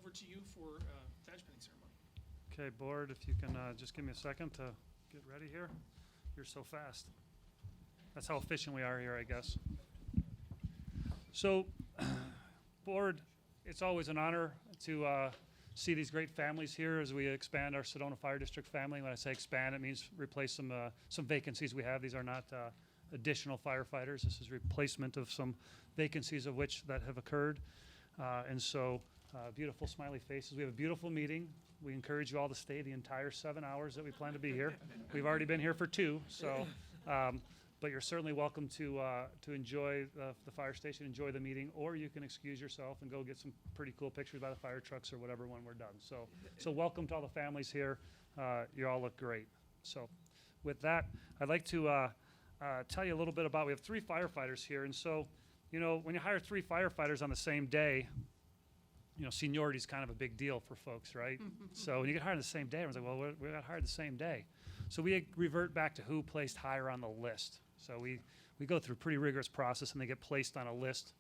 over to you for badge pinning ceremony. Okay, board, if you can just give me a second to get ready here. You're so fast. That's how efficient we are here, I guess. So, board, it's always an honor to see these great families here as we expand our Sedona Fire District family. When I say expand, it means replace some vacancies we have. These are not additional firefighters. This is replacement of some vacancies of which that have occurred. And so, beautiful smiley faces. We have a beautiful meeting. We encourage you all to stay the entire 7 hours that we plan to be here. We've already been here for 2, so, but you're certainly welcome to enjoy the fire station, enjoy the meeting, or you can excuse yourself and go get some pretty cool pictures by the fire trucks or whatever when we're done. So welcome to all the families here. You all look great. So with that, I'd like to tell you a little bit about, we have 3 firefighters here, and so, you know, when you hire 3 firefighters on the same day, you know, seniority is kind of a big deal for folks, right? So when you get hired on the same day, everyone's like, well, we got hired the same day. So we revert back to who placed higher on the list. So we go through a pretty rigorous process, and they get placed on a list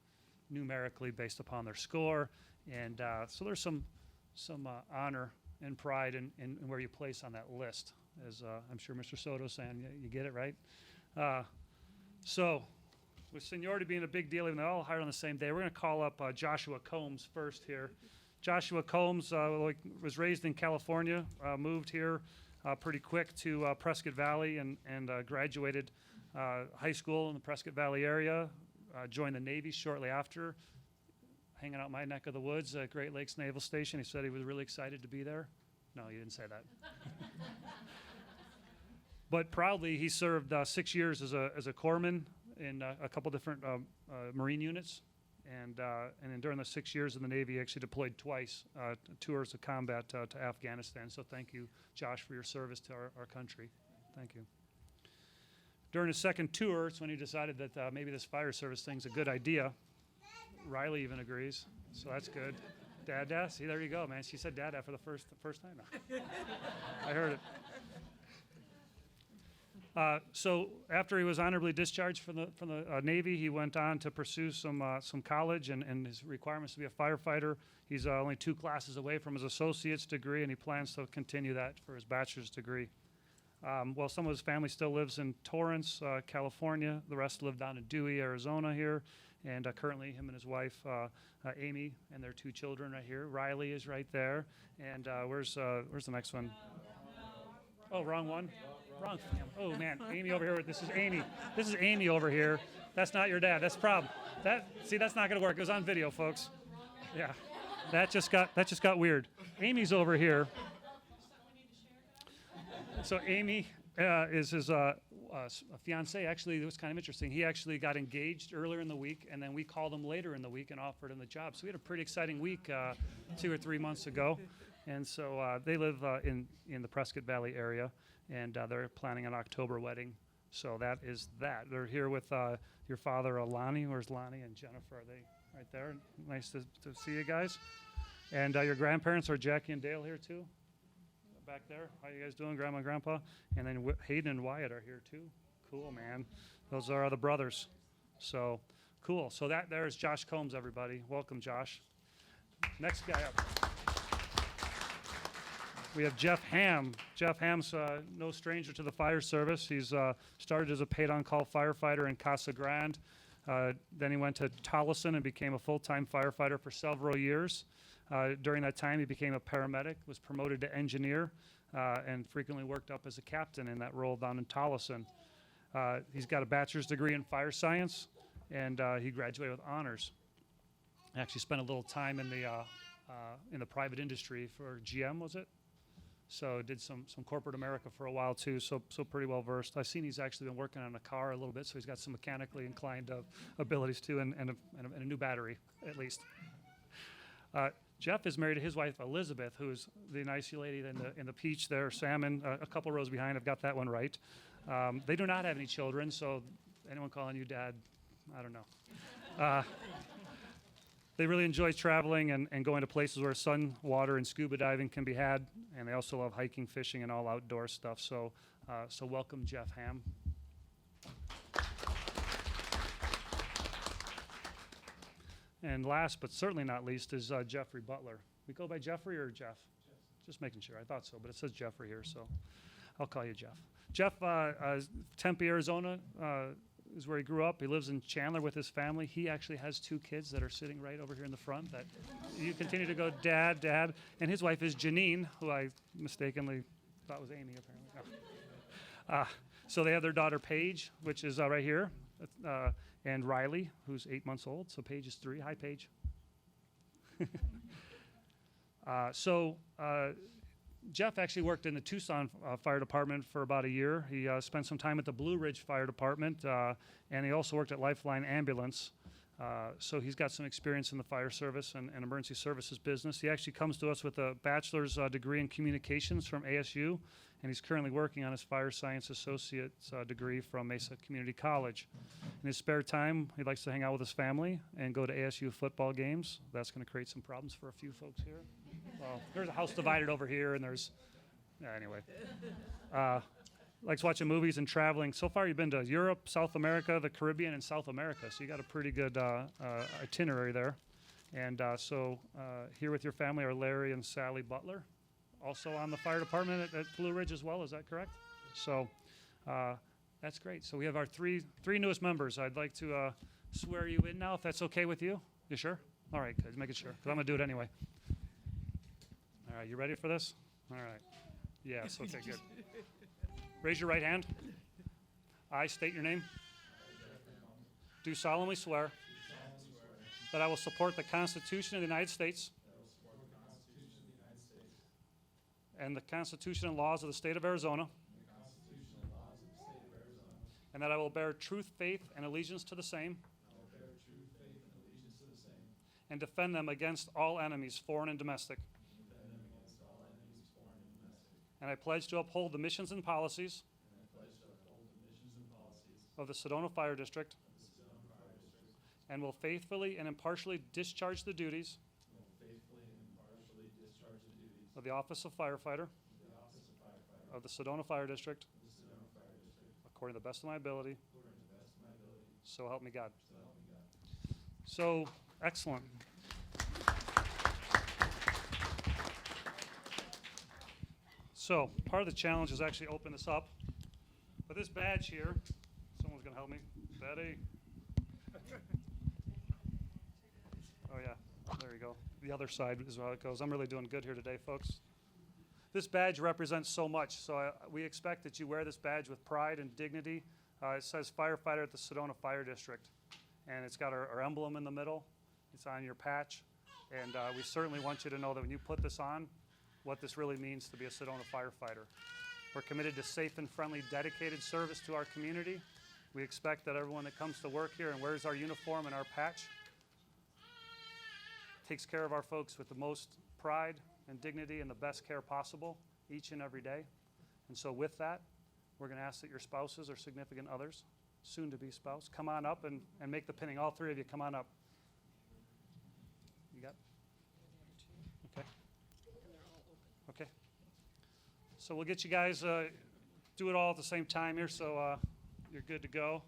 numerically based upon their score. And so there's some honor and pride in where you place on that list, as I'm sure Mr. Soto's saying. You get it, right? So with seniority being a big deal, even though they're all hired on the same day, we're going to call up Joshua Combs first here. Joshua Combs was raised in California, moved here pretty quick to Prescott Valley, and graduated high school in the Prescott Valley area, joined the Navy shortly after, hanging out my neck of the woods at Great Lakes Naval Station. He said he was really excited to be there. No, he didn't say that. But proudly, he served 6 years as a corpsman in a couple different Marine units, and then during the 6 years in the Navy, he actually deployed twice, tours of combat to Afghanistan. So thank you, Josh, for your service to our country. Thank you. During his second tour, it's when he decided that maybe this fire service thing's a good idea. Riley even agrees, so that's good. Dada, see, there you go, man. She said Dada for the first time. I heard it. So after he was honorably discharged from the Navy, he went on to pursue some college and his requirements to be a firefighter. He's only 2 classes away from his associate's degree, and he plans to continue that for his bachelor's degree. Well, some of his family still lives in Torrance, California. The rest live down in Dewey, Arizona here. And currently, him and his wife, Amy, and their 2 children right here. Riley is right there. And where's the next one? Oh, wrong one? Wrong family. Oh, man. Amy over here. This is Amy. This is Amy over here. That's not your dad. That's the problem. See, that's not going to work. It was on video, folks. Yeah. That just got weird. Amy's over here. So Amy is his fiance. Actually, it was kind of interesting. He actually got engaged earlier in the week, and then we called him later in the week and offered him the job. So we had a pretty exciting week 2 or 3 months ago. And so they live in the Prescott Valley area, and they're planning an October wedding. So that is that. They're here with your father, Lonnie. Where's Lonnie and Jennifer? Are they right there? Nice to see you guys. And your grandparents are Jackie and Dale here too? Back there. How you guys doing, Grandma and Grandpa? And then Hayden and Wyatt are here too. Cool, man. Those are the brothers. So cool. So there's Josh Combs, everybody. Welcome, Josh. Next guy up. We have Jeff Ham. Jeff Ham's no stranger to the fire service. He's started as a paid-on-call firefighter in Casa Grande. Then he went to Tolleson and became a full-time firefighter for several years. During that time, he became a paramedic, was promoted to engineer, and frequently worked up as a captain in that role down in Tolleson. He's got a bachelor's degree in fire science, and he graduated with honors. I actually spent a little time in the private industry for GM, was it? So did some corporate America for a while too, so pretty well versed. I've seen he's actually been working on a car a little bit, so he's got some mechanically inclined abilities too, and a new battery, at least. Jeff is married to his wife, Elizabeth, who's the nice lady in the peach there, salmon, a couple rows behind. I've got that one right. They do not have any children, so anyone calling you dad, I don't know. They really enjoy traveling and going to places where sun, water, and scuba diving can be had, and they also love hiking, fishing, and all outdoor stuff. So welcome, Jeff Ham. And last but certainly not least is Jeffrey Butler. We go by Jeffrey or Jeff? Just making sure. I thought so, but it says Jeffrey here, so I'll call you Jeff. Jeff, Tempe, Arizona is where he grew up. He lives in Chandler with his family. He actually has 2 kids that are sitting right over here in the front that you continue to go, Dad, Dad. And his wife is Janine, who I mistakenly thought was Amy, apparently. No. So they have their daughter Paige, which is right here, and Riley, who's 8 months old. So Paige is 3. Hi, Paige. Jeff actually worked in the Tucson Fire Department for about a year. He spent some time at the Blue Ridge Fire Department, and he also worked at Lifeline Ambulance. So he's got some experience in the fire service and emergency services business. He actually comes to us with a bachelor's degree in communications from ASU, and he's currently working on his fire science associate's degree from Mesa Community College. In his spare time, he likes to hang out with his family and go to ASU football games. That's going to create some problems for a few folks here. Well, there's a house divided over here, and there's, anyway. Likes watching movies and traveling. So far, you've been to Europe, South America, the Caribbean, and South America. So you got a pretty good itinerary there. And here with your family are Larry and Sally Butler, also on the fire department at Blue Ridge as well. Is that correct? So that's great. So we have our three newest members. I'd like to swear you in now, if that's okay with you. You sure? All right, good. Making sure, because I'm going to do it anyway. All right, you ready for this? All right. Yes, okay, good. Raise your right hand. I state your name. Do solemnly swear that I will support the Constitution of the United States and the Constitution and laws of the state of Arizona, and that I will bear true faith and allegiance to the same and defend them against all enemies, foreign and domestic. And I pledge to uphold the missions and policies of the Sedona Fire District and will faithfully and impartially discharge the duties of the Office of Firefighter of the Sedona Fire District according to the best of my ability. So help me God. So, excellent. So, part of the challenge is actually open this up. But this badge here, someone's going to help me. Betty. Oh, yeah. There you go. The other side is how it goes. I'm really doing good here today, folks. This badge represents so much. So, we expect that you wear this badge with pride and dignity. It says firefighter at the Sedona Fire District. And it's got our emblem in the middle. It's on your patch. And we certainly want you to know that when you put this on, what this really means to be a Sedona firefighter. We're committed to safe and friendly, dedicated service to our community. We expect that everyone that comes to work here and wears our uniform and our patch takes care of our folks with the most pride and dignity and the best care possible each and every day. And so with that, we're going to ask that your spouses or significant others, soon to be spouse, come on up and make the pinning. All 3 of you, come on up. You got? Okay. Okay. So we'll get you guys, do it all at the same time here, so you're good to go.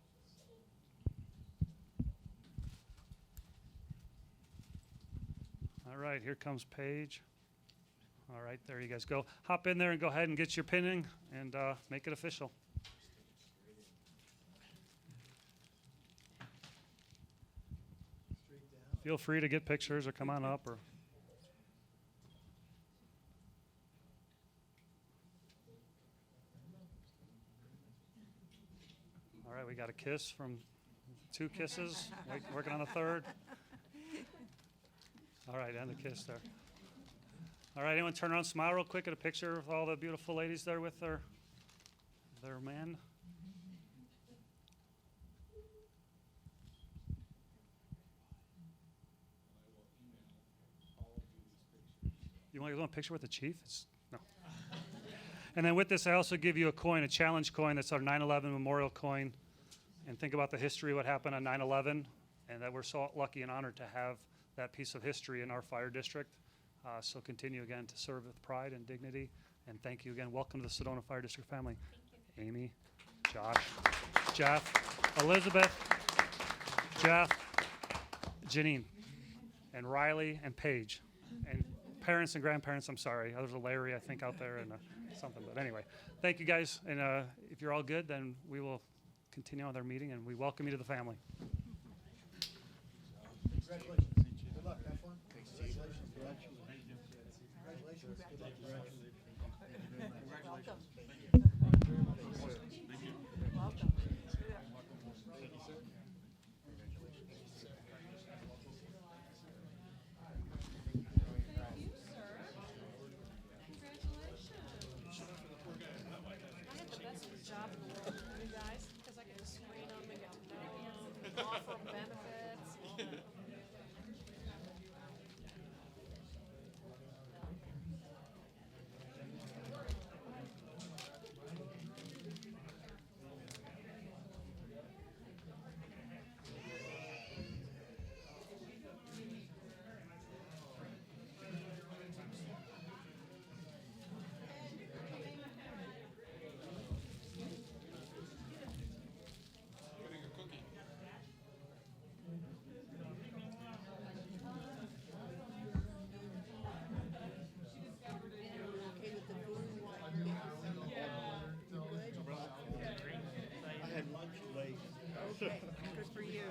All right, here comes Paige. All right, there you guys go. Hop in there and go ahead and get your pinning and make it official. Feel free to get pictures or come on up or. All right, we got a kiss from 2 kisses, working on the 3rd. All right, and the kiss there. All right, anyone turn around, smile real quick at a picture of all the beautiful ladies there with their men. You want a picture with the chief? No. And then with this, I also give you a coin, a challenge coin. That's our 9/11 memorial coin. And think about the history, what happened on 9/11, and that we're so lucky and honored to have that piece of history in our fire district. So continue again to serve with pride and dignity. And thank you again. Welcome to the Sedona Fire District family. Amy, Josh, Jeff, Elizabeth, Jeff, Janine. and Riley and Paige. And parents and grandparents, I'm sorry. There's a Larry, I think, out there and something. But anyway, thank you guys. And if you're all good, then we will continue with our meeting, and we welcome you to the family. Congratulations. Good luck. Have fun. Congratulations. Congratulations. I had the best job in the world for you guys, because I get to screen them and get to know them, offer them benefits. all that. I had lunch late. Okay, good for you.